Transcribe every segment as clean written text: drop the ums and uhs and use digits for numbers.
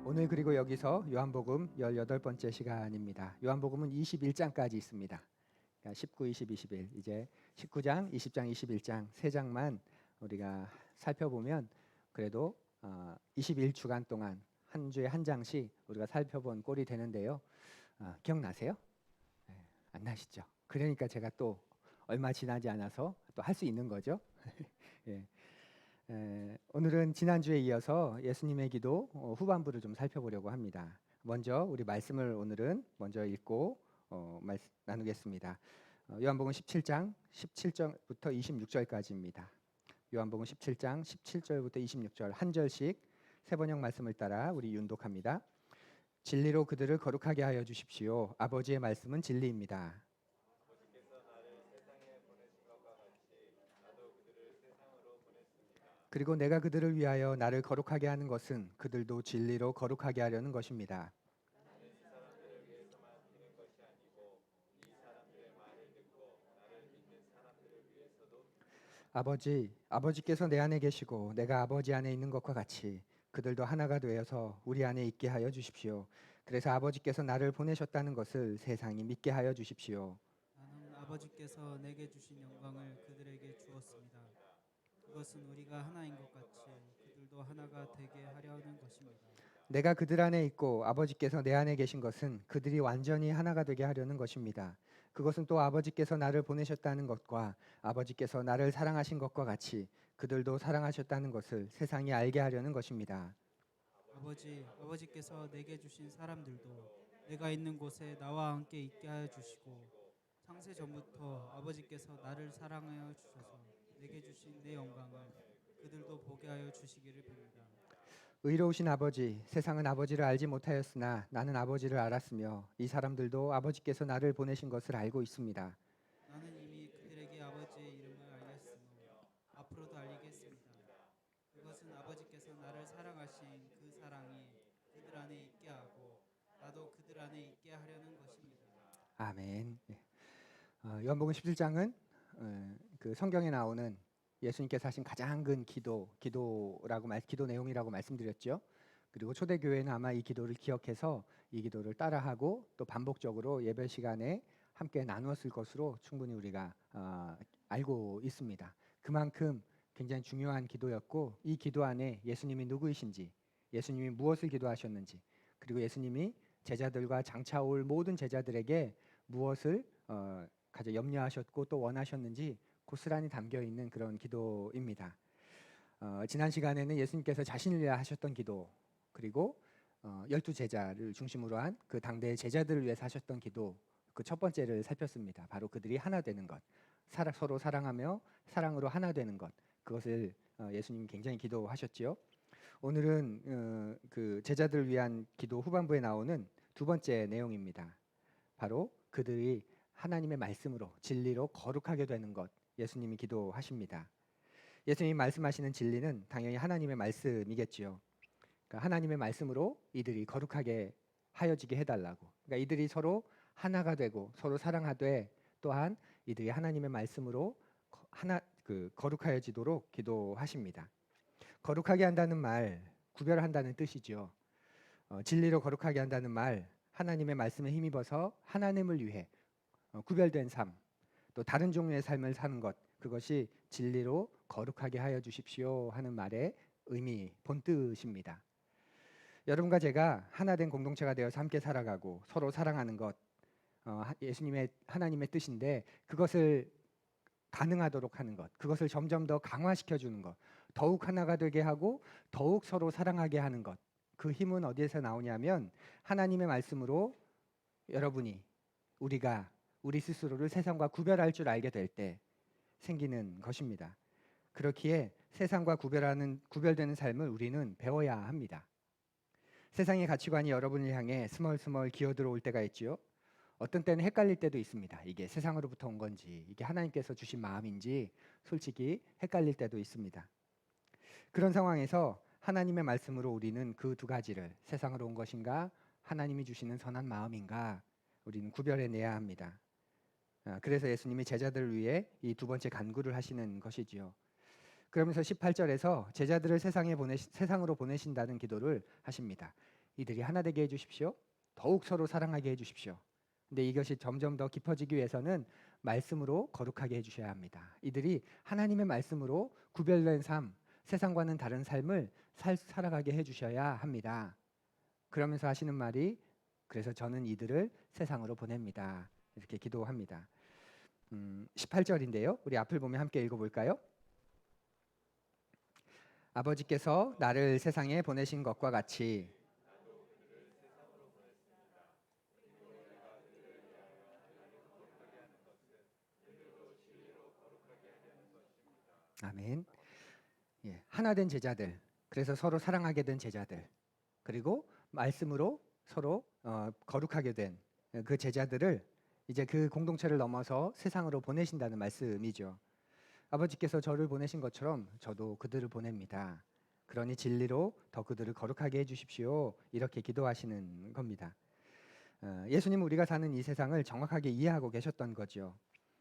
오늘 그리고 여기서 요한복음 18번째 시간입니다. 요한복음은 21장까지 있습니다. 그러니까 19, 20, 21 이제 19장, 20장, 21장 세 장만 우리가 살펴보면 그래도 21주간 동안 한 주에 한 장씩 우리가 살펴본 꼴이 되는데요. 기억나세요? 네, 안 나시죠? 그러니까 제가 또 얼마 지나지 않아서 또 할 수 있는 거죠. 예. 오늘은 지난주에 이어서 예수님의 기도 후반부를 좀 살펴보려고 합니다. 먼저 우리 말씀을 오늘은 먼저 읽고 나누겠습니다. 요한복음 17장 17절부터 26절까지입니다. 요한복음 17장 17절부터 26절 한 절씩 세 번역 말씀을 따라 우리 윤독합니다. 진리로 그들을 거룩하게 하여 주십시오. 아버지의 말씀은 진리입니다. 그리고 내가 그들을 위하여 나를 거룩하게 하는 것은 그들도 진리로 거룩하게 하려는 것입니다. 아버지께서 내 안에 계시고 내가 아버지 안에 있는 것과 같이 그들도 하나가 되어서 우리 안에 있게 하여 주십시오. 그래서 아버지께서 나를 보내셨다는 것을 세상이 믿게 하여 주십시오. 나는 아버지께서 내게 주신 영광을 그들에게 주었습니다. 그것은 우리가 하나인 것 같이 그들도 하나가 되게 하려는 것입니다. 내가 그들 안에 있고 아버지께서 내 안에 계신 것은 그들이 완전히 하나가 되게 하려는 것입니다. 그것은 또 아버지께서 나를 보내셨다는 것과 아버지께서 나를 사랑하신 것과 같이 그들도 사랑하셨다는 것을 세상이 알게 하려는 것입니다. 아버지께서 내게 주신 사람들도 내가 있는 곳에 나와 함께 있게 하여 주시고 창세 전부터 아버지께서 나를 사랑하여 주셔서 내게 주신 내 영광을 그들도 보게 하여 주시기를 빕니다. 의로우신 아버지, 세상은 아버지를 알지 못하였으나 나는 아버지를 알았으며 이 사람들도 아버지께서 나를 보내신 것을 알고 있습니다. 나는 이미 그들에게 아버지의 이름을 알렸으며 앞으로도 알리겠습니다. 그것은 아버지께서 나를 사랑하신 그 사랑이 그들 안에 있게 하고 나도 그들 안에 있게 하려는 것입니다. 아멘. 요한복음 17장은 그 성경에 나오는 예수님께서 하신 가장 큰 기도 내용이라고 말씀드렸죠. 그리고 초대교회는 아마 이 기도를 기억해서 이 기도를 따라하고 또 반복적으로 예배 시간에 함께 나누었을 것으로 충분히 우리가 알고 있습니다. 그만큼 굉장히 중요한 기도였고 이 기도 안에 예수님이 누구이신지, 예수님이 무엇을 기도하셨는지, 그리고 예수님이 제자들과 장차 올 모든 제자들에게 무엇을 가장 염려하셨고 또 원하셨는지 고스란히 담겨 있는 그런 기도입니다. 지난 시간에는 예수님께서 자신을 위해 하셨던 기도, 그리고 12제자를 중심으로 한 그 당대의 제자들을 위해서 하셨던 기도, 그 첫 번째를 살폈습니다. 바로 그들이 하나 되는 것, 서로 사랑하며 사랑으로 하나 되는 것, 그것을 예수님이 굉장히 기도하셨지요. 오늘은 그 제자들을 위한 기도 후반부에 나오는 두 번째 내용입니다. 바로 그들이 하나님의 말씀으로 진리로 거룩하게 되는 것, 예수님이 기도하십니다. 예수님이 말씀하시는 진리는 당연히 하나님의 말씀이겠지요. 그러니까 하나님의 말씀으로 이들이 거룩하게 하여지게 해달라고. 그러니까 이들이 서로 하나가 되고 서로 사랑하되 또한 이들이 하나님의 말씀으로 거룩하여지도록 기도하십니다. 거룩하게 한다는 말, 구별한다는 뜻이죠. 진리로 거룩하게 한다는 말, 하나님의 말씀에 힘입어서 하나님을 위해 구별된 삶, 또 다른 종류의 삶을 사는 것, 그것이 진리로 거룩하게 하여 주십시오 하는 말의 의미, 본뜻입니다. 여러분과 제가 하나된 공동체가 되어서 함께 살아가고 서로 사랑하는 것, 예수님의 하나님의 뜻인데 그것을 가능하도록 하는 것, 그것을 점점 더 강화시켜 주는 것, 더욱 하나가 되게 하고 더욱 서로 사랑하게 하는 것, 그 힘은 어디에서 나오냐면 하나님의 말씀으로 여러분이, 우리가 우리 스스로를 세상과 구별할 줄 알게 될 때 생기는 것입니다. 그렇기에 세상과 구별되는 삶을 우리는 배워야 합니다. 세상의 가치관이 여러분을 향해 스멀스멀 기어들어올 때가 있지요. 어떤 때는 헷갈릴 때도 있습니다. 이게 세상으로부터 온 건지, 이게 하나님께서 주신 마음인지 솔직히 헷갈릴 때도 있습니다. 그런 상황에서 하나님의 말씀으로 우리는 그 두 가지를, 세상으로 온 것인가, 하나님이 주시는 선한 마음인가, 우리는 구별해내야 합니다. 그래서 예수님이 제자들을 위해 이 두 번째 간구를 하시는 것이지요. 그러면서 18절에서 제자들을 세상으로 보내신다는 기도를 하십니다. 이들이 하나 되게 해주십시오. 더욱 서로 사랑하게 해주십시오. 근데 이것이 점점 더 깊어지기 위해서는 말씀으로 거룩하게 해주셔야 합니다. 이들이 하나님의 말씀으로 구별된 삶, 세상과는 다른 삶을 살아가게 해주셔야 합니다. 그러면서 하시는 말이 그래서 저는 이들을 세상으로 보냅니다. 이렇게 기도합니다. 18절인데요. 우리 앞을 보면 함께 읽어볼까요? 아버지께서 나를 세상에 보내신 것과 같이 아멘. 예, 하나된 제자들, 그래서 서로 사랑하게 된 제자들, 그리고 말씀으로 서로 거룩하게 된 그 제자들을 이제 그 공동체를 넘어서 세상으로 보내신다는 말씀이죠. 아버지께서 저를 보내신 것처럼 저도 그들을 보냅니다. 그러니 진리로 더 그들을 거룩하게 해주십시오. 이렇게 기도하시는 겁니다. 예수님은 우리가 사는 이 세상을 정확하게 이해하고 계셨던 거죠.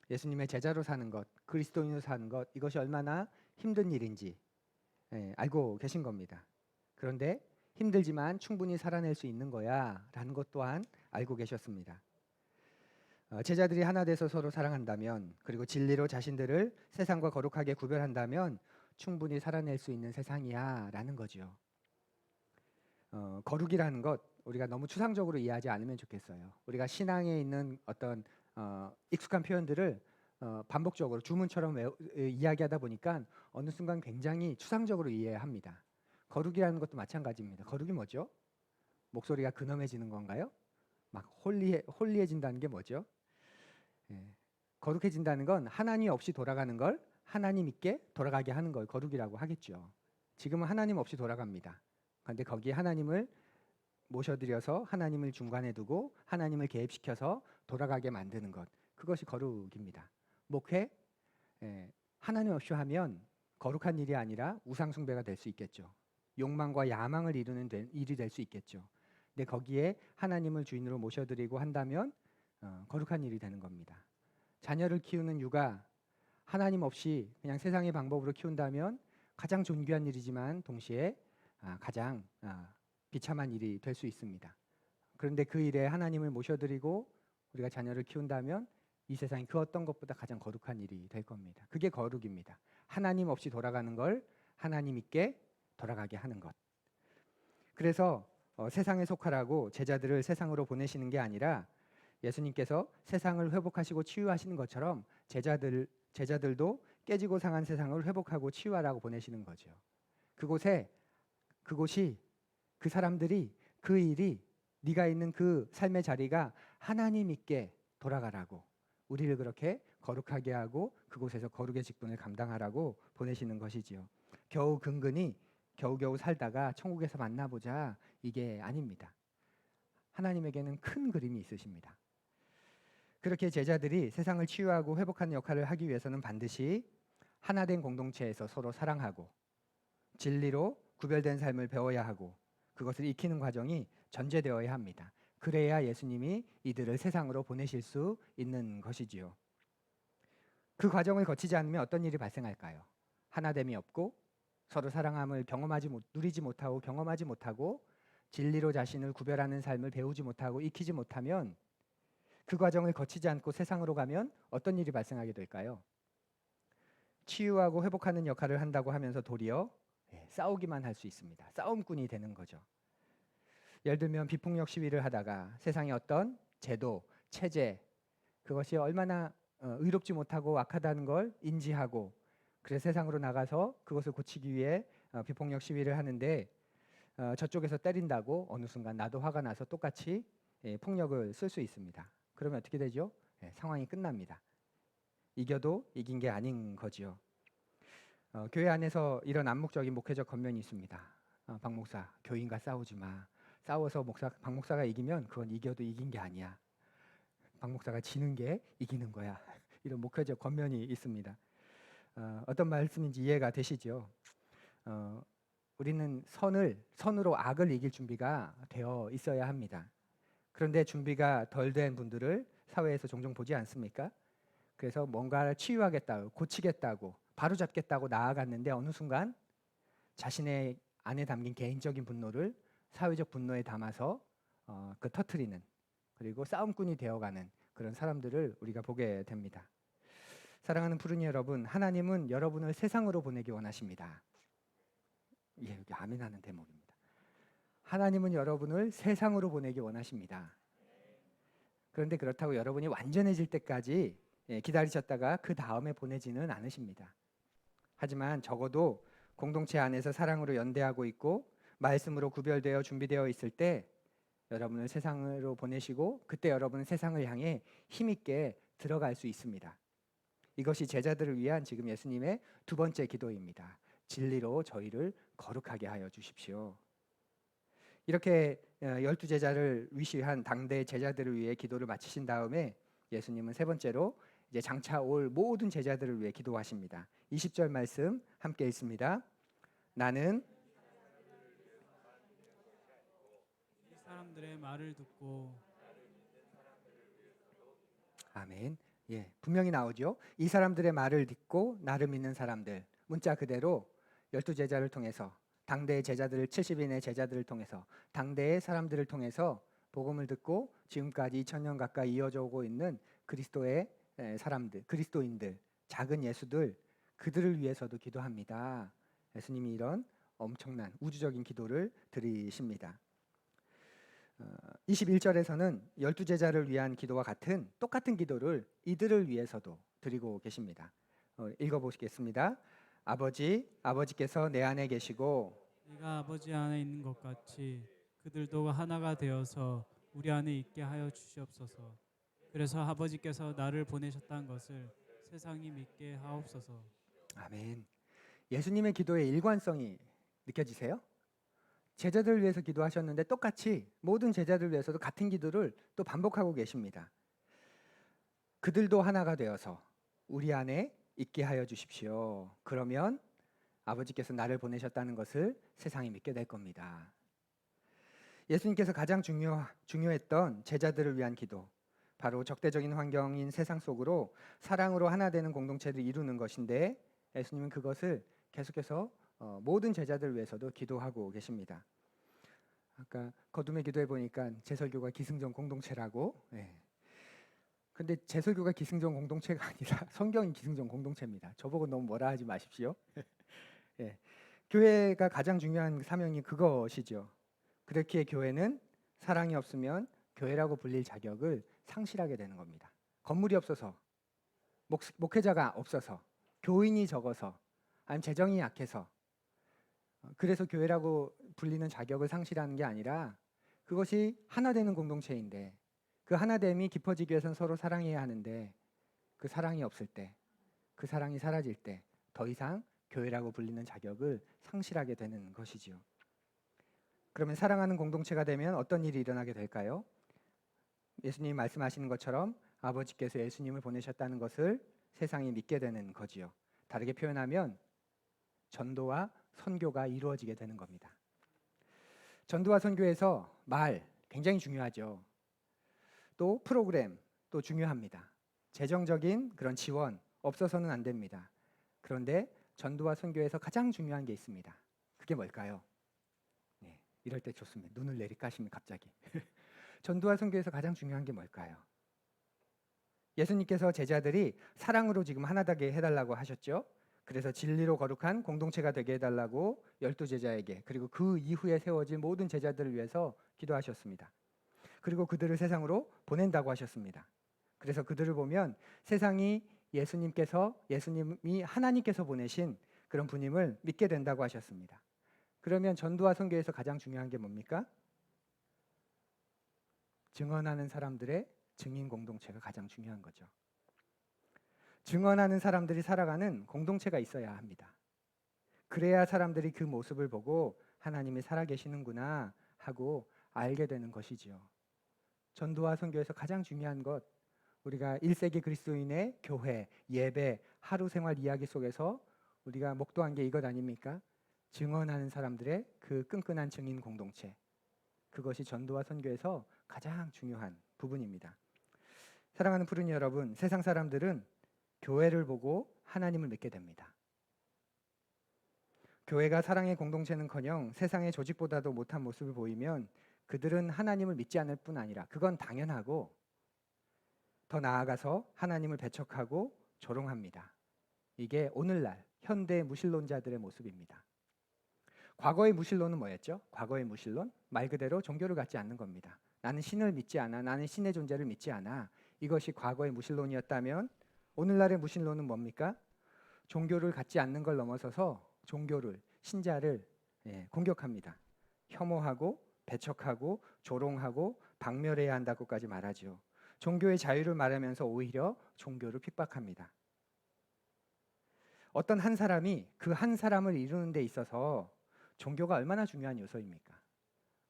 예수님의 제자로 사는 것, 그리스도인으로 사는 것, 이것이 얼마나 힘든 일인지 알고 계신 겁니다. 그런데 힘들지만 충분히 살아낼 수 있는 거야 라는 것 또한 알고 계셨습니다. 제자들이 하나 돼서 서로 사랑한다면, 그리고 진리로 자신들을 세상과 거룩하게 구별한다면 충분히 살아낼 수 있는 세상이야 라는 거죠. 거룩이라는 것 우리가 너무 추상적으로 이해하지 않으면 좋겠어요. 우리가 신앙에 있는 어떤 익숙한 표현들을 반복적으로 주문처럼 이야기하다 보니까 어느 순간 굉장히 추상적으로 이해합니다. 거룩이라는 것도 마찬가지입니다. 거룩이 뭐죠? 목소리가 근엄해지는 건가요? 막 홀리해진다는 게 뭐죠? 거룩해진다는 건 하나님 없이 돌아가는 걸 하나님 있게 돌아가게 하는 걸 거룩이라고 하겠죠. 지금은 하나님 없이 돌아갑니다. 그런데 거기에 하나님을 모셔드려서 하나님을 중간에 두고 하나님을 개입시켜서 돌아가게 만드는 것, 그것이 거룩입니다. 목회, 하나님 없이 하면 거룩한 일이 아니라 우상숭배가 될 수 있겠죠. 욕망과 야망을 이루는 일이 될 수 있겠죠. 근데 거기에 하나님을 주인으로 모셔드리고 한다면 거룩한 일이 되는 겁니다. 자녀를 키우는 육아, 하나님 없이 그냥 세상의 방법으로 키운다면 가장 존귀한 일이지만 동시에 가장 비참한 일이 될 수 있습니다. 그런데 그 일에 하나님을 모셔드리고 우리가 자녀를 키운다면 이 세상이 그 어떤 것보다 가장 거룩한 일이 될 겁니다. 그게 거룩입니다. 하나님 없이 돌아가는 걸 하나님 있게 돌아가게 하는 것. 그래서 세상에 속하라고 제자들을 세상으로 보내시는 게 아니라 예수님께서 세상을 회복하시고 치유하시는 것처럼 제자들도 깨지고 상한 세상을 회복하고 치유하라고 보내시는 거죠. 그곳이 그 사람들이 그 일이 네가 있는 그 삶의 자리가 하나님 있게 돌아가라고, 우리를 그렇게 거룩하게 하고 그곳에서 거룩의 직분을 감당하라고 보내시는 것이지요. 겨우 근근히 겨우겨우 살다가 천국에서 만나보자, 이게 아닙니다. 하나님에게는 큰 그림이 있으십니다. 그렇게 제자들이 세상을 치유하고 회복하는 역할을 하기 위해서는 반드시 하나된 공동체에서 서로 사랑하고 진리로 구별된 삶을 배워야 하고 그것을 익히는 과정이 전제되어야 합니다. 그래야 예수님이 이들을 세상으로 보내실 수 있는 것이지요. 그 과정을 거치지 않으면 어떤 일이 발생할까요? 하나됨이 없고 서로 사랑함을 누리지 못하고 경험하지 못하고 진리로 자신을 구별하는 삶을 배우지 못하고 익히지 못하면, 그 과정을 거치지 않고 세상으로 가면 어떤 일이 발생하게 될까요? 치유하고 회복하는 역할을 한다고 하면서 도리어 싸우기만 할 수 있습니다. 싸움꾼이 되는 거죠. 예를 들면 비폭력 시위를 하다가 세상의 어떤 제도, 체제, 그것이 얼마나 의롭지 못하고 악하다는 걸 인지하고 그래서 세상으로 나가서 그것을 고치기 위해 비폭력 시위를 하는데 저쪽에서 때린다고 어느 순간 나도 화가 나서 똑같이 폭력을 쓸 수 있습니다. 그러면 어떻게 되죠? 상황이 끝납니다. 이겨도 이긴 게 아닌 거지요. 교회 안에서 이런 암묵적인 목회적 권면이 있습니다. 박 목사, 교인과 싸우지 마. 싸워서 박 목사가 이기면 그건 이겨도 이긴 게 아니야. 박 목사가 지는 게 이기는 거야. 이런 목회적 권면이 있습니다. 어떤 말씀인지 이해가 되시죠? 우리는 선으로 악을 이길 준비가 되어 있어야 합니다. 그런데 준비가 덜 된 분들을 사회에서 종종 보지 않습니까? 그래서 뭔가를 치유하겠다고, 고치겠다고, 바로잡겠다고 나아갔는데 어느 순간 자신의 안에 담긴 개인적인 분노를 사회적 분노에 담아서 그 터트리는, 그리고 싸움꾼이 되어가는 그런 사람들을 우리가 보게 됩니다. 사랑하는 푸른이 여러분, 하나님은 여러분을 세상으로 보내기 원하십니다. 예, 여기 아멘하는 대목입니다. 하나님은 여러분을 세상으로 보내기 원하십니다. 그런데 그렇다고 여러분이 완전해질 때까지 기다리셨다가 그 다음에 보내지는 않으십니다. 하지만 적어도 공동체 안에서 사랑으로 연대하고 있고 말씀으로 구별되어 준비되어 있을 때 여러분을 세상으로 보내시고, 그때 여러분은 세상을 향해 힘있게 들어갈 수 있습니다. 이것이 제자들을 위한 지금 예수님의 두 번째 기도입니다. 진리로 저희를 거룩하게 하여 주십시오. 이렇게 12제자를 위시한 당대 제자들을 위해 기도를 마치신 다음에 예수님은 세 번째로 이제 장차 올 모든 제자들을 위해 기도하십니다. 20절 말씀 함께 읽습니다. 나는 이 사람들의 말을 듣고 아멘. 예, 분명히 나오죠. 이 사람들의 말을 듣고 나를 믿는 사람들. 문자 그대로 12제자를 통해서, 당대의 제자들을 70인의 제자들을 통해서, 당대의 사람들을 통해서 복음을 듣고 지금까지 2000년 가까이 이어져 오고 있는 그리스도의 사람들, 그리스도인들, 작은 예수들, 그들을 위해서도 기도합니다. 예수님이 이런 엄청난 우주적인 기도를 드리십니다. 21절에서는 12제자를 위한 기도와 같은 똑같은 기도를 이들을 위해서도 드리고 계십니다. 읽어보시겠습니다. 아버지께서 내 안에 계시고 내가 아버지 안에 있는 것 같이 그들도 하나가 되어서 우리 안에 있게 하여 주시옵소서. 그래서 아버지께서 나를 보내셨다는 것을 세상이 믿게 하옵소서. 아멘. 예수님의 기도의 일관성이 느껴지세요? 제자들을 위해서 기도하셨는데 똑같이 모든 제자들을 위해서도 같은 기도를 또 반복하고 계십니다. 그들도 하나가 되어서 우리 안에 있게 하여 주십시오. 그러면 아버지께서 나를 보내셨다는 것을 세상이 믿게 될 겁니다. 예수님께서 가장 중요했던 제자들을 위한 기도, 바로 적대적인 환경인 세상 속으로 사랑으로 하나 되는 공동체를 이루는 것인데, 예수님은 그것을 계속해서 모든 제자들을 위해서도 기도하고 계십니다. 아까 거둠의 기도해 보니까 제설교가 기승전 공동체라고. 근데 제설교가 기승전 공동체가 아니라 성경이 기승전 공동체입니다. 저보고 너무 뭐라 하지 마십시오. 예. 교회가 가장 중요한 사명이 그것이죠. 그렇기에 교회는 사랑이 없으면 교회라고 불릴 자격을 상실하게 되는 겁니다. 건물이 없어서, 목회자가 없어서, 교인이 적어서, 아니면 재정이 약해서, 그래서 교회라고 불리는 자격을 상실하는 게 아니라, 그것이 하나 되는 공동체인데 그 하나됨이 깊어지기 위해서는 서로 사랑해야 하는데, 그 사랑이 없을 때, 그 사랑이 사라질 때 더 이상 교회라고 불리는 자격을 상실하게 되는 것이지요. 그러면 사랑하는 공동체가 되면 어떤 일이 일어나게 될까요? 예수님이 말씀하시는 것처럼 아버지께서 예수님을 보내셨다는 것을 세상이 믿게 되는 거지요. 다르게 표현하면 전도와 선교가 이루어지게 되는 겁니다. 전도와 선교에서 말 굉장히 중요하죠. 또 프로그램 또 중요합니다. 재정적인 그런 지원 없어서는 안 됩니다. 그런데 전도와 선교에서 가장 중요한 게 있습니다. 그게 뭘까요? 네, 이럴 때 좋습니다. 눈을 내리까시면 갑자기. 전도와 선교에서 가장 중요한 게 뭘까요? 예수님께서 제자들이 사랑으로 지금 하나 되게 해달라고 하셨죠. 그래서 진리로 거룩한 공동체가 되게 해달라고 12제자에게, 그리고 그 이후에 세워질 모든 제자들을 위해서 기도하셨습니다. 그리고 그들을 세상으로 보낸다고 하셨습니다. 그래서 그들을 보면 세상이 예수님이 하나님께서 보내신 그런 분임을 믿게 된다고 하셨습니다. 그러면 전도와 선교에서 가장 중요한 게 뭡니까? 증언하는 사람들의 증인 공동체가 가장 중요한 거죠. 증언하는 사람들이 살아가는 공동체가 있어야 합니다. 그래야 사람들이 그 모습을 보고 하나님이 살아계시는구나 하고 알게 되는 것이지요. 전도와 선교에서 가장 중요한 것, 우리가 1세기 그리스도인의 교회, 예배, 하루 생활 이야기 속에서 우리가 목도한 게 이것 아닙니까? 증언하는 사람들의 그 끈끈한 증인 공동체, 그것이 전도와 선교에서 가장 중요한 부분입니다. 사랑하는 푸른이 여러분, 세상 사람들은 교회를 보고 하나님을 믿게 됩니다. 교회가 사랑의 공동체는커녕 세상의 조직보다도 못한 모습을 보이면 그들은 하나님을 믿지 않을 뿐 아니라 그건 당연하고 더 나아가서 하나님을 배척하고 조롱합니다. 이게 오늘날 현대 무신론자들의 모습입니다. 과거의 무신론은 뭐였죠? 과거의 무신론? 말 그대로 종교를 갖지 않는 겁니다. 나는 신을 믿지 않아. 나는 신의 존재를 믿지 않아. 이것이 과거의 무신론이었다면 오늘날의 무신론은 뭡니까? 종교를 갖지 않는 걸 넘어서서 종교를, 신자를 공격합니다. 혐오하고 배척하고 조롱하고 박멸해야 한다고까지 말하죠. 종교의 자유를 말하면서 오히려 종교를 핍박합니다. 어떤 한 사람이 그 한 사람을 이루는 데 있어서 종교가 얼마나 중요한 요소입니까?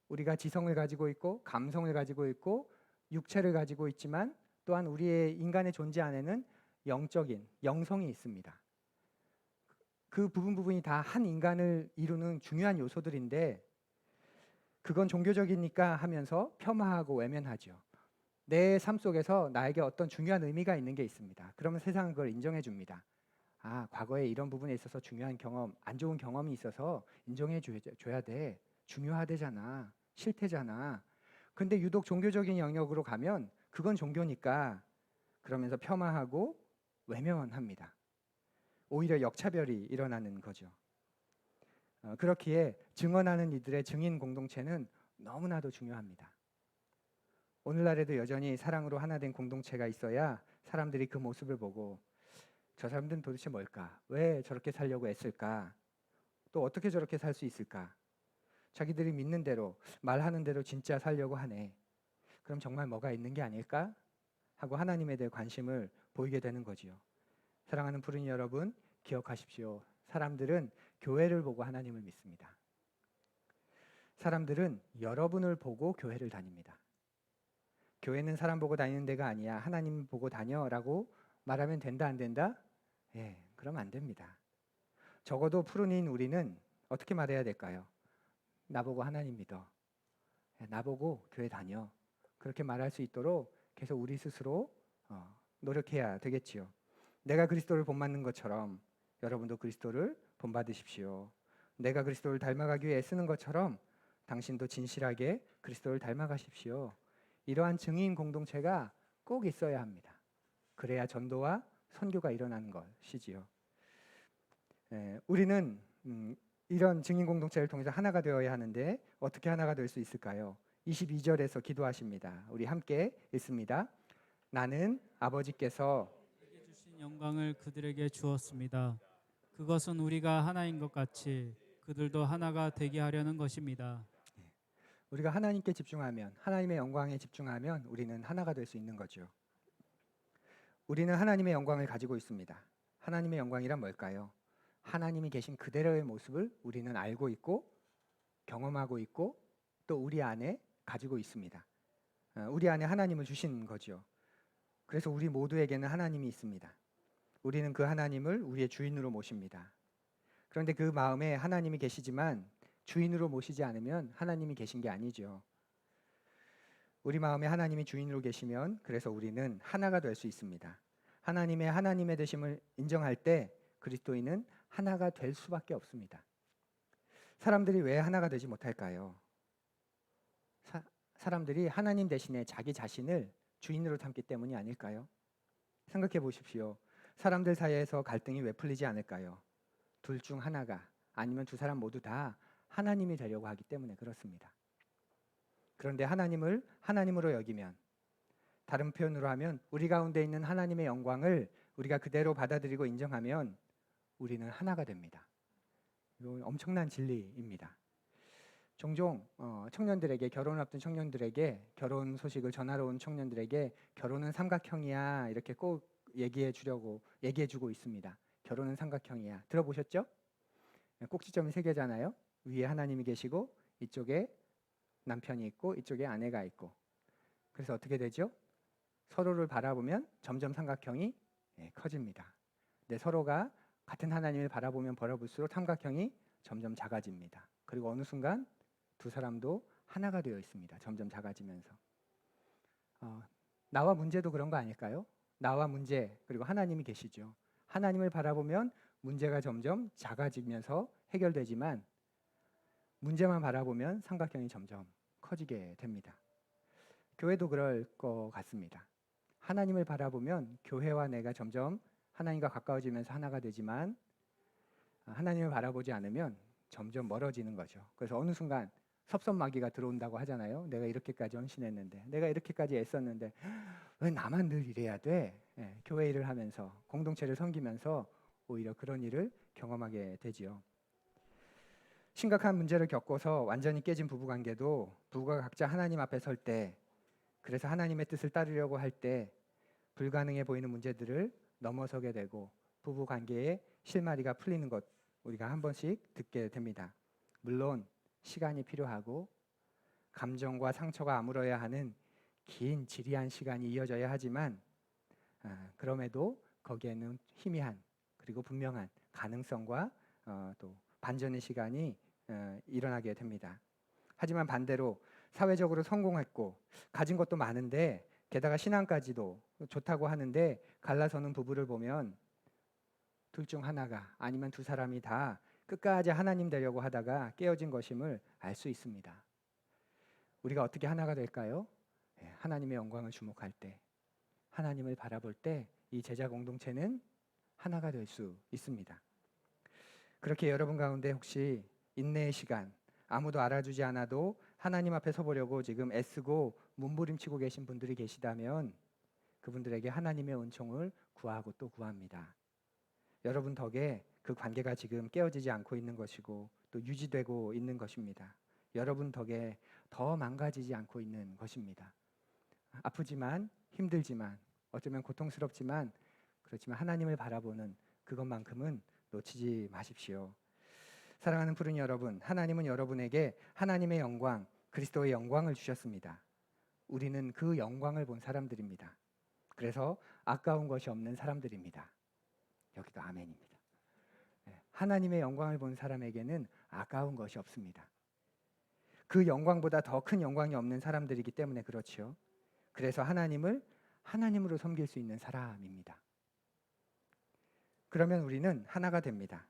우리가 지성을 가지고 있고 감성을 가지고 있고 육체를 가지고 있지만 또한 우리의 인간의 존재 안에는 영적인 영성이 있습니다. 그 부분이 다 한 인간을 이루는 중요한 요소들인데 그건 종교적이니까 하면서 폄하하고 외면하죠. 내 삶 속에서 나에게 어떤 중요한 의미가 있는 게 있습니다. 그러면 세상은 그걸 인정해 줍니다. 아, 과거에 이런 부분에 있어서 중요한 경험, 안 좋은 경험이 있어서 인정해 줘야 돼. 중요하대잖아. 싫대잖아. 근데 유독 종교적인 영역으로 가면 그건 종교니까 그러면서 폄하하고 외면합니다. 오히려 역차별이 일어나는 거죠. 그렇기에 증언하는 이들의 증인 공동체는 너무나도 중요합니다. 오늘날에도 여전히 사랑으로 하나 된 공동체가 있어야 사람들이 그 모습을 보고 저 사람들은 도대체 뭘까? 왜 저렇게 살려고 애쓸까? 또 어떻게 저렇게 살 수 있을까? 자기들이 믿는 대로 말하는 대로 진짜 살려고 하네. 그럼 정말 뭐가 있는 게 아닐까? 하고 하나님에 대해 관심을 보이게 되는 거지요. 사랑하는 푸른이 여러분, 기억하십시오. 사람들은 교회를 보고 하나님을 믿습니다. 사람들은 여러분을 보고 교회를 다닙니다. 교회는 사람 보고 다니는 데가 아니야. 하나님 보고 다녀라고 말하면 된다 안 된다? 그럼 안 됩니다. 적어도 푸른이인 우리는 어떻게 말해야 될까요? 나보고 하나님 믿어. 나보고 교회 다녀. 그렇게 말할 수 있도록 계속 우리 스스로 노력해야 되겠지요. 내가 그리스도를 본받는 것처럼 여러분도 그리스도를 본받으십시오. 내가 그리스도를 닮아가기 위해 애쓰는 것처럼 당신도 진실하게 그리스도를 닮아가십시오. 이러한 증인 공동체가 꼭 있어야 합니다. 그래야 전도와 선교가 일어나는 것이지요. 우리는 이런 증인 공동체를 통해서 하나가 되어야 하는데 어떻게 하나가 될 수 있을까요? 22절에서 기도하십니다. 우리 함께 읽습니다. 나는 아버지께서 내게 주신 영광을 그들에게 주었습니다. 그것은 우리가 하나인 것 같이 그들도 하나가 되게 하려는 것입니다. 우리가 하나님께 집중하면 하나님의 영광에 집중하면 우리는 하나가 될 수 있는 거죠. 우리는 하나님의 영광을 가지고 있습니다. 하나님의 영광이란 뭘까요? 하나님이 계신 그대로의 모습을 우리는 알고 있고 경험하고 있고 또 우리 안에 가지고 있습니다. 우리 안에 하나님을 주신 거죠. 그래서 우리 모두에게는 하나님이 있습니다. 우리는 그 하나님을 우리의 주인으로 모십니다. 그런데 그 마음에 하나님이 계시지만 주인으로 모시지 않으면 하나님이 계신 게 아니죠. 우리 마음에 하나님이 주인으로 계시면 그래서 우리는 하나가 될 수 있습니다. 하나님의 되심을 인정할 때 그리스도인은 하나가 될 수밖에 없습니다. 사람들이 왜 하나가 되지 못할까요? 사람들이 하나님 대신에 자기 자신을 주인으로 삼기 때문이 아닐까요? 생각해 보십시오. 사람들 사이에서 갈등이 왜 풀리지 않을까요? 둘 중 하나가 아니면 두 사람 모두 다 하나님이 되려고 하기 때문에 그렇습니다. 그런데 하나님을 하나님으로 여기면 다른 표현으로 하면 우리 가운데 있는 하나님의 영광을 우리가 그대로 받아들이고 인정하면 우리는 하나가 됩니다. 이건 엄청난 진리입니다. 종종 청년들에게 결혼 앞둔 청년들에게 결혼 소식을 전하러 온 청년들에게 결혼은 삼각형이야 이렇게 꼭 얘기해주고 있습니다. 결혼은 삼각형이야. 들어보셨죠? 꼭지점이 세 개잖아요. 위에 하나님이 계시고 이쪽에 남편이 있고 이쪽에 아내가 있고 그래서 어떻게 되죠? 서로를 바라보면 점점 삼각형이 커집니다. 근데 서로가 같은 하나님을 바라보면 바라볼수록 삼각형이 점점 작아집니다. 그리고 어느 순간 두 사람도 하나가 되어 있습니다. 점점 작아지면서 나와 문제도 그런 거 아닐까요? 나와 문제 그리고 하나님이 계시죠. 하나님을 바라보면 문제가 점점 작아지면서 해결되지만 문제만 바라보면 삼각형이 점점 커지게 됩니다. 교회도 그럴 것 같습니다. 하나님을 바라보면 교회와 내가 점점 하나님과 가까워지면서 하나가 되지만 하나님을 바라보지 않으면 점점 멀어지는 거죠. 그래서 어느 순간 섭섭마귀가 들어온다고 하잖아요. 내가 이렇게까지 헌신했는데, 내가 이렇게까지 애썼는데 왜 나만 늘 이래야 돼? 교회 일을 하면서 공동체를 섬기면서 오히려 그런 일을 경험하게 되지요. 심각한 문제를 겪어서 완전히 깨진 부부관계도 부부가 각자 하나님 앞에 설 때, 그래서 하나님의 뜻을 따르려고 할 때 불가능해 보이는 문제들을 넘어서게 되고 부부관계의 실마리가 풀리는 것 우리가 한 번씩 듣게 됩니다. 물론 시간이 필요하고 감정과 상처가 아물어야 하는 긴 지리한 시간이 이어져야 하지만 그럼에도 거기에는 희미한 그리고 분명한 가능성과 또 반전의 시간이 일어나게 됩니다. 하지만 반대로 사회적으로 성공했고 가진 것도 많은데 게다가 신앙까지도 좋다고 하는데 갈라서는 부부를 보면 둘 중 하나가 아니면 두 사람이 다 끝까지 하나님 되려고 하다가 깨어진 것임을 알 수 있습니다. 우리가 어떻게 하나가 될까요? 하나님의 영광을 주목할 때, 하나님을 바라볼 때 이 제자 공동체는 하나가 될 수 있습니다. 그렇게 여러분 가운데 혹시 인내의 시간, 아무도 알아주지 않아도 하나님 앞에 서보려고 지금 애쓰고 몸부림치고 계신 분들이 계시다면 그분들에게 하나님의 은총을 구하고 또 구합니다. 여러분 덕에 그 관계가 지금 깨어지지 않고 있는 것이고 또 유지되고 있는 것입니다. 여러분 덕에 더 망가지지 않고 있는 것입니다. 아프지만 힘들지만 어쩌면 고통스럽지만 그렇지만 하나님을 바라보는 그것만큼은 놓치지 마십시오. 사랑하는 푸른 여러분, 하나님은 여러분에게 하나님의 영광, 그리스도의 영광을 주셨습니다. 우리는 그 영광을 본 사람들입니다. 그래서 아까운 것이 없는 사람들입니다. 여기도 아멘입니다. 하나님의 영광을 본 사람에게는 아까운 것이 없습니다. 그 영광보다 더 큰 영광이 없는 사람들이기 때문에 그렇지요. 그래서 하나님을 하나님으로 섬길 수 있는 사람입니다. 그러면 우리는 하나가 됩니다.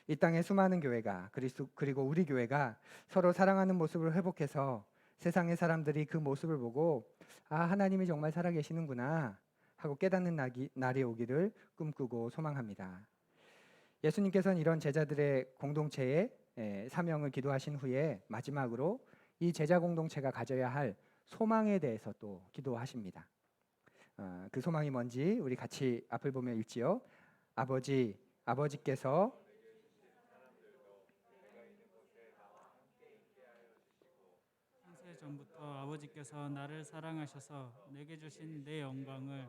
이 땅의 수많은 교회가 그리고 우리 교회가 서로 사랑하는 모습을 회복해서 세상의 사람들이 그 모습을 보고 하나님이 정말 살아계시는구나 하고 깨닫는 날이 오기를 꿈꾸고 소망합니다. 예수님께서는 이런 제자들의 공동체의 사명을 기도하신 후에 마지막으로 이 제자 공동체가 가져야 할 소망에 대해서 또 기도하십니다. 그 소망이 뭔지 우리 같이 앞을 보며 읽지요. 아버지께서 창세 전부터 아버지께서 나를 사랑하셔서 내게 주신 내 영광을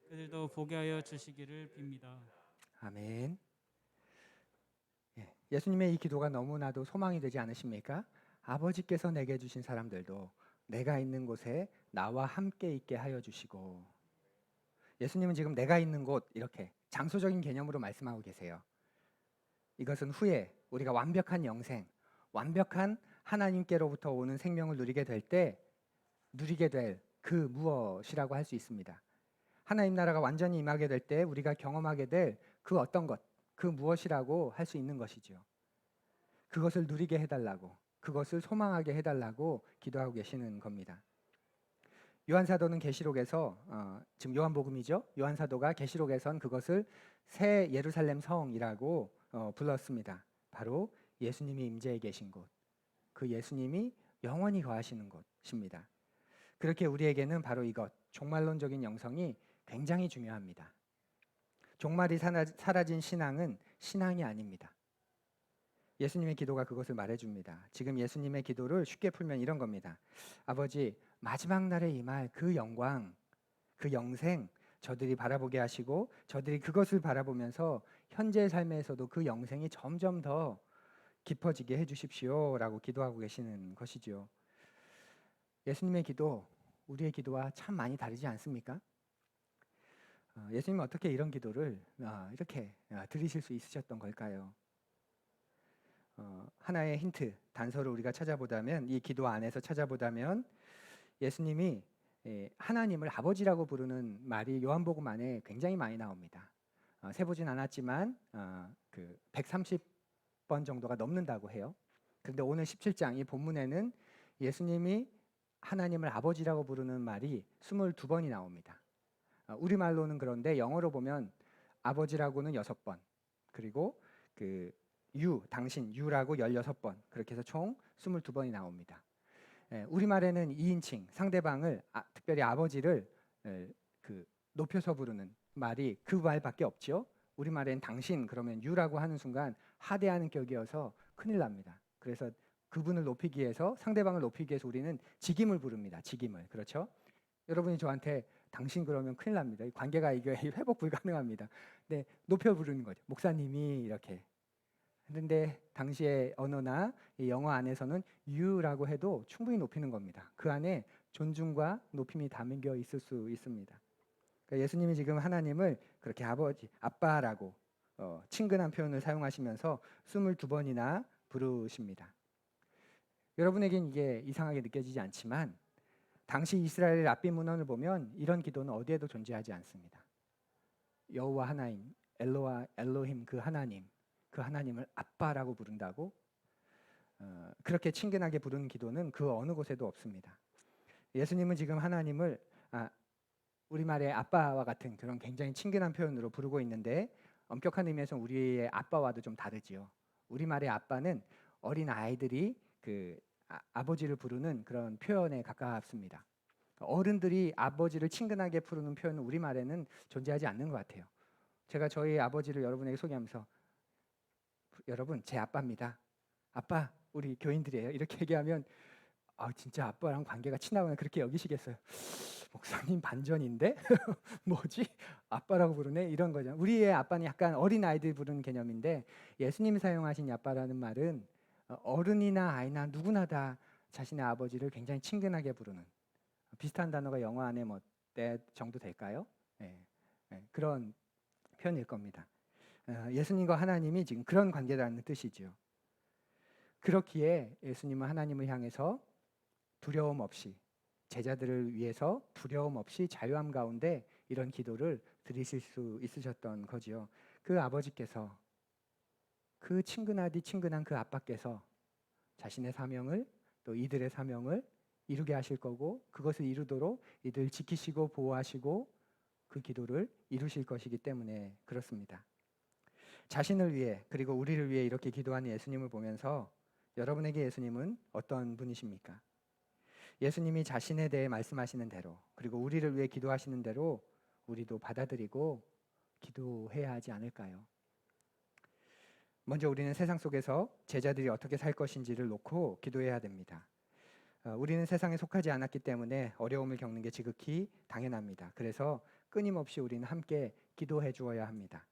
그들도 보게 하여 주시기를 빕니다. 아멘. 예수님의 이 기도가 너무나도 소망이 되지 않으십니까? 아버지께서 내게 주신 사람들도 내가 있는 곳에 나와 함께 있게 하여 주시고, 예수님은 지금 내가 있는 곳 이렇게 장소적인 개념으로 말씀하고 계세요. 이것은 후에 우리가 완벽한 영생, 완벽한 하나님께로부터 오는 생명을 누리게 될 때 누리게 될 그 무엇이라고 할 수 있습니다. 하나님 나라가 완전히 임하게 될 때 우리가 경험하게 될 그 어떤 것, 그 무엇이라고 할 수 있는 것이죠. 그것을 누리게 해달라고, 그것을 소망하게 해달라고 기도하고 계시는 겁니다. 요한사도는 계시록에서 지금 요한복음이죠. 요한사도가 계시록에선 그것을 새 예루살렘 성이라고 불렀습니다. 바로 예수님이 임재해 계신 곳, 그 예수님이 영원히 거하시는 곳입니다. 그렇게 우리에게는 바로 이것, 종말론적인 영성이 굉장히 중요합니다. 종말이 사라진 신앙은 신앙이 아닙니다. 예수님의 기도가 그것을 말해줍니다. 지금 예수님의 기도를 쉽게 풀면 이런 겁니다. 아버지, 마지막 날에 임할 그 영광, 그 영생 저들이 바라보게 하시고 저들이 그것을 바라보면서 현재의 삶에서도 그 영생이 점점 더 깊어지게 해주십시오 라고 기도하고 계시는 것이죠. 예수님의 기도, 우리의 기도와 참 많이 다르지 않습니까? 예수님은 어떻게 이런 기도를 이렇게 드리실 수 있으셨던 걸까요? 하나의 힌트, 단서를 우리가 찾아보자면, 이 기도 안에서 찾아보자면 예수님이 하나님을 아버지라고 부르는 말이 요한복음 안에 굉장히 많이 나옵니다. 세보진 않았지만 그 번 정도가 넘는다고 해요. 그런데 오늘 17장 이 본문에는 예수님이 하나님을 아버지라고 부르는 말이 22번이 나옵니다. 우리말로는 그런데 영어로 보면 아버지라고는 6번, 그리고 그 당신, 유라고 16번, 그렇게 해서 총 22번이 나옵니다. 우리말에는 2인칭, 상대방을 특별히 아버지를 높여서 부르는 말이 그 말밖에 없죠. 우리말엔 당신 그러면 유라고 하는 순간 하대하는 격이어서 큰일 납니다. 그래서 그분을 높이기 위해서, 상대방을 높이기 위해서 우리는 직임을 부릅니다. 직임을. 그렇죠? 여러분이 저한테 당신 그러면 큰일 납니다. 이 관계가 이게 회복 불가능합니다. 근데 높여 부르는 거죠. 목사님이 이렇게. 그런데 당시의 언어나 이 영어 안에서는 you라고 해도 충분히 높이는 겁니다. 그 안에 존중과 높임이 담겨 있을 수 있습니다. 그러니까 예수님이 지금 하나님을 그렇게 아버지, 아빠라고 친근한 표현을 사용하시면서 22번이나 부르십니다. 여러분에겐 이게 이상하게 느껴지지 않지만 당시 이스라엘 랍비 문헌을 보면 이런 기도는 어디에도 존재하지 않습니다. 여호와 하나님, 엘로힘 그 하나님을 아빠라고 부른다고 그렇게 친근하게 부르는 기도는 그 어느 곳에도 없습니다. 예수님은 지금 하나님을 우리말의 아빠와 같은 그런 굉장히 친근한 표현으로 부르고 있는데 엄격한 의미에서 우리의 아빠와도 좀 다르지요. 우리말의 아빠는 어린 아이들이 아버지를 부르는 그런 표현에 가깝습니다. 어른들이 아버지를 친근하게 부르는 표현은 우리말에는 존재하지 않는 것 같아요. 제가 저희 아버지를 여러분에게 소개하면서 여러분 제 아빠입니다. 아빠 우리 교인들이에요. 이렇게 얘기하면 진짜 아빠랑 관계가 친하구나 그렇게 여기시겠어요. 목사님 반전인데 뭐지? 아빠라고 부르네 이런 거죠. 우리의 아빠는 약간 어린 아이들 부르는 개념인데 예수님이 사용하신 아빠라는 말은 어른이나 아이나 누구나 다 자신의 아버지를 굉장히 친근하게 부르는 비슷한 단어가 영어 안에 때 정도 될까요? 그런 표현일 겁니다. 예수님과 하나님이 지금 그런 관계라는 뜻이죠. 그렇기에 예수님은 하나님을 향해서 두려움 없이 제자들을 위해서 두려움 없이 자유함 가운데 이런 기도를 드리실 수 있으셨던 거지요. 그 아버지께서 그 친근하디 친근한 그 아빠께서 자신의 사명을 또 이들의 사명을 이루게 하실 거고 그것을 이루도록 이들 지키시고 보호하시고 그 기도를 이루실 것이기 때문에 그렇습니다. 자신을 위해 그리고 우리를 위해 이렇게 기도하는 예수님을 보면서 여러분에게 예수님은 어떤 분이십니까? 예수님이 자신에 대해 말씀하시는 대로 그리고 우리를 위해 기도하시는 대로 우리도 받아들이고 기도해야 하지 않을까요? 먼저 우리는 세상 속에서 제자들이 어떻게 살 것인지를 놓고 기도해야 됩니다. 우리는 세상에 속하지 않았기 때문에 어려움을 겪는 게 지극히 당연합니다. 그래서 끊임없이 우리는 함께 기도해 주어야 합니다.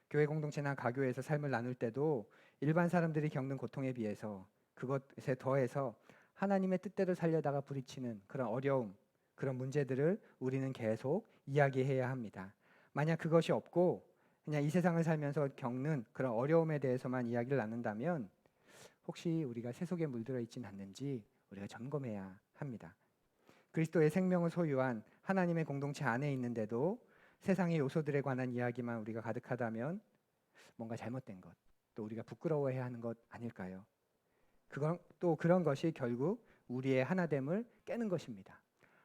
교회 공동체나 가교에서 삶을 나눌 때도 일반 사람들이 겪는 고통에 비해서 그것에 더해서 하나님의 뜻대로 살려다가 부딪히는 그런 어려움, 그런 문제들을 우리는 계속 이야기해야 합니다. 만약 그것이 없고 그냥 이 세상을 살면서 겪는 그런 어려움에 대해서만 이야기를 나눈다면 혹시 우리가 세속에 물들어 있진 않는지 우리가 점검해야 합니다. 그리스도의 생명을 소유한 하나님의 공동체 안에 있는데도 세상의 요소들에 관한 이야기만 우리가 가득하다면 뭔가 잘못된 것, 또 우리가 부끄러워해야 하는 것 아닐까요? 또 그런 것이 결국 우리의 하나됨을 깨는 것입니다.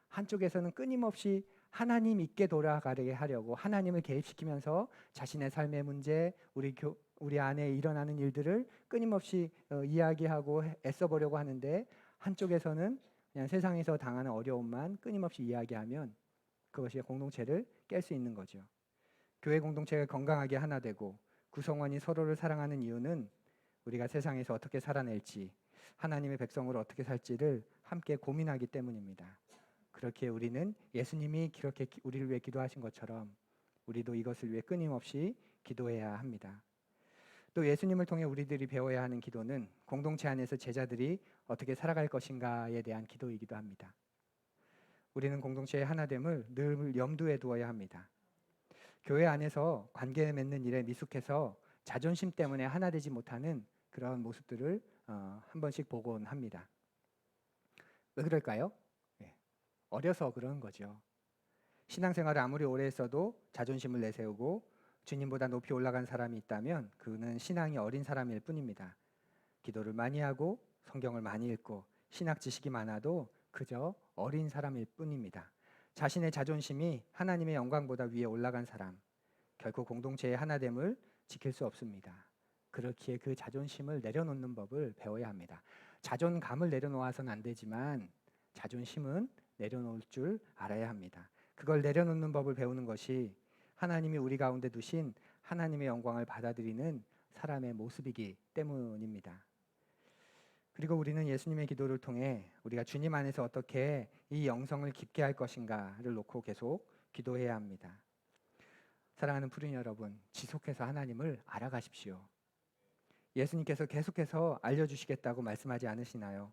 한쪽에서는 끊임없이 하나님 있게 돌아가게 하려고 하나님을 개입시키면서 자신의 삶의 문제, 우리 안에 일어나는 일들을 끊임없이 이야기하고 애써보려고 하는데 한쪽에서는 그냥 세상에서 당하는 어려움만 끊임없이 이야기하면 그것이 공동체를 깰 수 있는 거죠. 교회 공동체가 건강하게 하나 되고 구성원이 서로를 사랑하는 이유는 우리가 세상에서 어떻게 살아낼지 하나님의 백성으로 어떻게 살지를 함께 고민하기 때문입니다. 그렇게 우리는 예수님이 그렇게 우리를 위해 기도하신 것처럼 우리도 이것을 위해 끊임없이 기도해야 합니다. 또 예수님을 통해 우리들이 배워야 하는 기도는 공동체 안에서 제자들이 어떻게 살아갈 것인가에 대한 기도이기도 합니다. 우리는 공동체의 하나됨을 늘 염두에 두어야 합니다. 교회 안에서 관계 맺는 일에 미숙해서 자존심 때문에 하나 되지 못하는 그런 모습들을 한 번씩 보곤 합니다. 왜 그럴까요? 어려서 그런 거죠. 신앙생활을 아무리 오래 했어도 자존심을 내세우고 주님보다 높이 올라간 사람이 있다면 그는 신앙이 어린 사람일 뿐입니다. 기도를 많이 하고 성경을 많이 읽고 신학 지식이 많아도 그저 어린 사람일 뿐입니다. 자신의 자존심이 하나님의 영광보다 위에 올라간 사람, 결코 공동체의 하나됨을 지킬 수 없습니다. 그렇기에 그 자존심을 내려놓는 법을 배워야 합니다. 자존감을 내려놓아서는 안 되지만 자존심은 내려놓을 줄 알아야 합니다. 그걸 내려놓는 법을 배우는 것이 하나님이 우리 가운데 두신 하나님의 영광을 받아들이는 사람의 모습이기 때문입니다. 그리고 우리는 예수님의 기도를 통해 우리가 주님 안에서 어떻게 이 영성을 깊게 할 것인가를 놓고 계속 기도해야 합니다. 사랑하는 푸른 여러분, 지속해서 하나님을 알아가십시오. 예수님께서 계속해서 알려주시겠다고 말씀하지 않으시나요?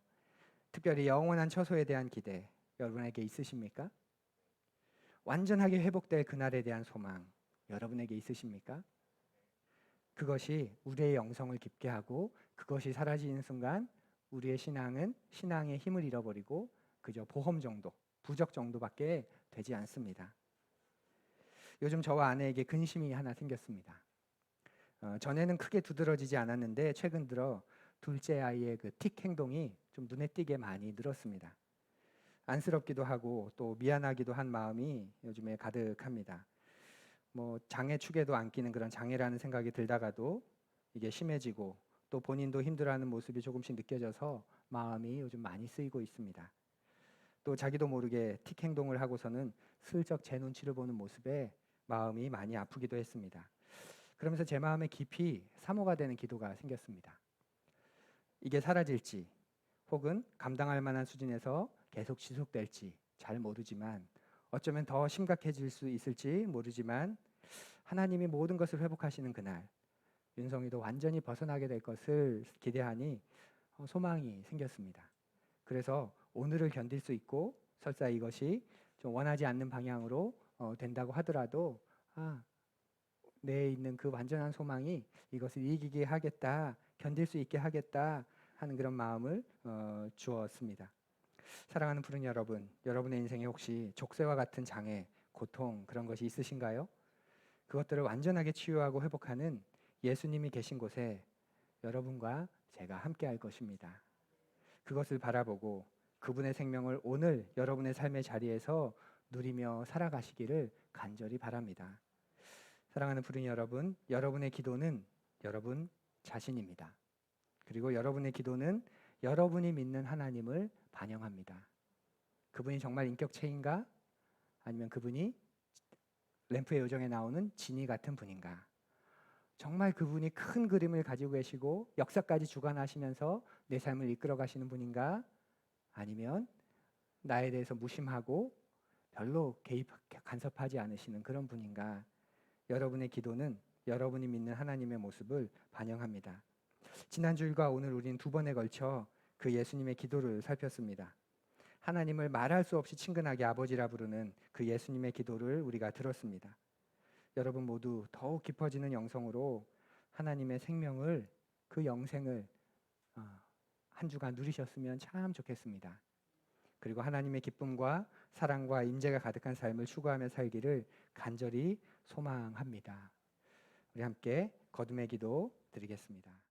특별히 영원한 처소에 대한 기대 여러분에게 있으십니까? 완전하게 회복될 그날에 대한 소망 여러분에게 있으십니까? 그것이 우리의 영성을 깊게 하고 그것이 사라지는 순간 우리의 신앙은 신앙의 힘을 잃어버리고 그저 보험 정도, 부적 정도밖에 되지 않습니다. 요즘 저와 아내에게 근심이 하나 생겼습니다. 전에는 크게 두드러지지 않았는데 최근 들어 둘째 아이의 그 틱 행동이 좀 눈에 띄게 많이 늘었습니다. 안쓰럽기도 하고 또 미안하기도 한 마음이 요즘에 가득합니다. 장애 축에도 안 끼는 그런 장애라는 생각이 들다가도 이게 심해지고 또 본인도 힘들어하는 모습이 조금씩 느껴져서 마음이 요즘 많이 쓰이고 있습니다. 또 자기도 모르게 틱 행동을 하고서는 슬쩍 제 눈치를 보는 모습에 마음이 많이 아프기도 했습니다. 그러면서 제 마음에 깊이 사모가 되는 기도가 생겼습니다. 이게 사라질지 혹은 감당할 만한 수준에서 계속 지속될지 잘 모르지만 어쩌면 더 심각해질 수 있을지 모르지만 하나님이 모든 것을 회복하시는 그날 윤성이도 완전히 벗어나게 될 것을 기대하니 소망이 생겼습니다. 그래서 오늘을 견딜 수 있고 설사 이것이 좀 원하지 않는 방향으로 된다고 하더라도 내에 있는 그 완전한 소망이 이것을 이기게 하겠다, 견딜 수 있게 하겠다 하는 그런 마음을 주었습니다. 사랑하는 푸른 여러분, 여러분의 인생에 혹시 족쇄와 같은 장애, 고통 그런 것이 있으신가요? 그것들을 완전하게 치유하고 회복하는 예수님이 계신 곳에 여러분과 제가 함께 할 것입니다. 그것을 바라보고 그분의 생명을 오늘 여러분의 삶의 자리에서 누리며 살아가시기를 간절히 바랍니다. 사랑하는 푸른 여러분, 여러분의 기도는 여러분 자신입니다. 그리고 여러분의 기도는 여러분이 믿는 하나님을 반영합니다. 그분이 정말 인격체인가? 아니면 그분이 램프의 요정에 나오는 지니 같은 분인가? 정말 그분이 큰 그림을 가지고 계시고 역사까지 주관하시면서 내 삶을 이끌어 가시는 분인가? 아니면 나에 대해서 무심하고 별로 간섭하지 않으시는 그런 분인가? 여러분의 기도는 여러분이 믿는 하나님의 모습을 반영합니다. 지난 주일과 오늘 우리는 두 번에 걸쳐 그 예수님의 기도를 살폈습니다. 하나님을 말할 수 없이 친근하게 아버지라 부르는 그 예수님의 기도를 우리가 들었습니다. 여러분 모두 더욱 깊어지는 영성으로 하나님의 생명을, 그 영생을 한 주간 누리셨으면 참 좋겠습니다. 그리고 하나님의 기쁨과 사랑과 임재가 가득한 삶을 추구하며 살기를 간절히 소망합니다. 우리 함께 거듭의 기도 드리겠습니다.